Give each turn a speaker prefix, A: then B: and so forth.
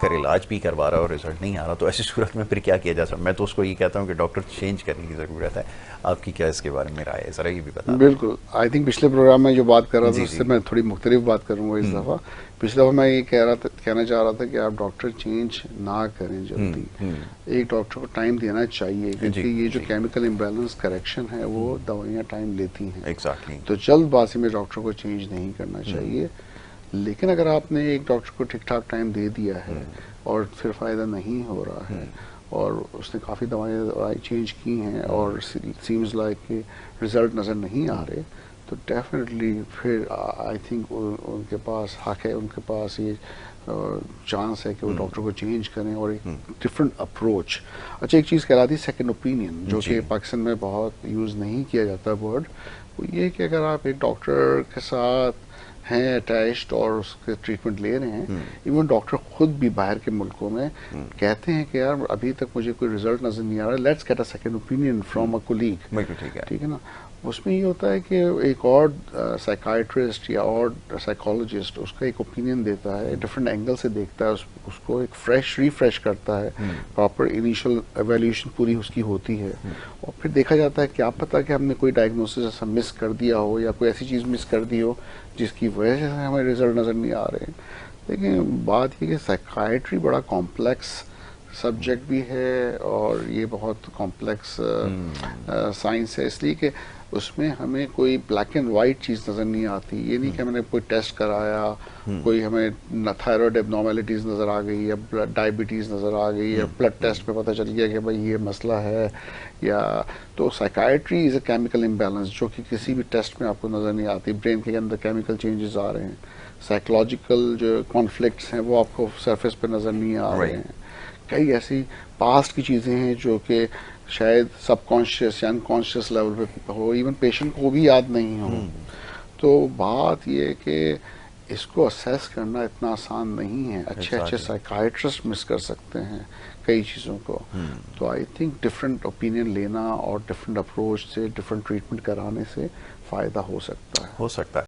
A: अगर इलाज भी करवा रहा है और रिजल्ट नहीं आ रहा, तो ऐसी सूरत में फिर क्या किया जा सकता? मैं तो उसको ये कहता हूँ कि डॉक्टर चेंज करने की ज़रूरत है। आपकी क्या इसके बारे में राय है, ज़रा ये भी बता दें।
B: बिल्कुल। आई थिंक पिछले प्रोग्राम में जो बात कर रहा था
A: जी
B: उससे
A: जी।
B: मैं थोड़ी मुख्तलिफ बात करूंगा इस दफ़ा। पिछले दफ़ा मैं ये कहना चाह रहा था कि आप डॉक्टर चेंज ना करें जल्दी। एक डॉक्टर को टाइम देना चाहिए,
A: जी
B: क्योंकि ये जो
A: जी।
B: केमिकल इम्बैलेंस करेक्शन है वो दवाइयाँ टाइम लेती हैं।
A: एग्जैक्टली।
B: तो जल्दबाजी में डॉक्टर को चेंज नहीं करना चाहिए। लेकिन अगर आपने एक डॉक्टर को ठीक ठाक टाइम दे दिया है और फिर फ़ायदा नहीं हो रहा है और उसने काफ़ी दवाएं चेंज की हैं और सीम्स लाइक कि रिजल्ट नज़र नहीं आ रहे, तो डेफिनेटली फिर आई थिंक उनके पास हक है, उनके पास ये चांस है कि वो डॉक्टर को चेंज करें और एक डिफरेंट अप्रोच। अच्छा, एक चीज़ कहलाती है सेकंड ओपिनियन, जो कि पाकिस्तान में बहुत यूज़ नहीं किया जाता वर्ड। वो ये कि अगर आप एक डॉक्टर के साथ हैं अटैच्ड और उसके ट्रीटमेंट ले रहे हैं, इवन डॉक्टर खुद भी बाहर के मुल्कों में कहते हैं कि यार अभी तक मुझे कोई रिजल्ट नजर नहीं आ रहा, let's get a second opinion from a colleague.
A: बिल्कुल ठीक है।
B: ठीक है ना। उसमें ये होता है कि एक और साइकाइट्रिस्ट या और साइकोलॉजिस्ट उसका एक ओपिनियन देता है, डिफरेंट एंगल से देखता है, उसको एक फ्रेश रिफ्रेश करता है, प्रॉपर इनिशियल एवेल्यूशन पूरी उसकी होती है, और फिर देखा जाता है क्या पता कि हमने कोई डायग्नोसिस ऐसा मिस कर दिया हो या कोई ऐसी चीज़ मिस कर दी हो जिसकी वजह से हमें रिजल्ट नज़र नहीं आ रहे। लेकिन बात ये कि साइकाइट्री बड़ा कॉम्प्लेक्स सब्जेक्ट भी है और ये बहुत कॉम्प्लेक्स साइंस है, इसलिए कि उसमें हमें कोई ब्लैक एंड वाइट चीज़ नज़र नहीं आती। ये नहीं कि मैंने कोई टेस्ट कराया, कोई हमें थायराइड एबनॉर्मेलिटीज़ नज़र आ गई या डायबिटीज़ नज़र आ गई या ब्लड टेस्ट में पता चल गया कि भाई ये मसला है, या तो psychiatry is a chemical imbalance जो कि किसी भी टेस्ट में आपको नज़र नहीं आती। ब्रेन के अंदर केमिकल चेंजेस आ रहे हैं, साइकोलॉजिकल जो कॉन्फ्लिक्ट्स हैं वो आपको सरफेस पे नज़र नहीं आ रहे हैं। कई ऐसी पास्ट की चीज़ें हैं जो कि शायद सबकॉन्शियस या अनकॉन्शियस लेवल पे हो, इवन पेशेंट को भी याद नहीं हो। तो बात ये है कि इसको असेस करना इतना आसान नहीं है। अच्छे अच्छे साइकाइट्रिस्ट मिस कर सकते हैं कई चीज़ों को। तो आई थिंक डिफरेंट ओपिनियन लेना और डिफरेंट अप्रोच से डिफरेंट ट्रीटमेंट कराने से फ़ायदा हो सकता है।
A: हो सकता है।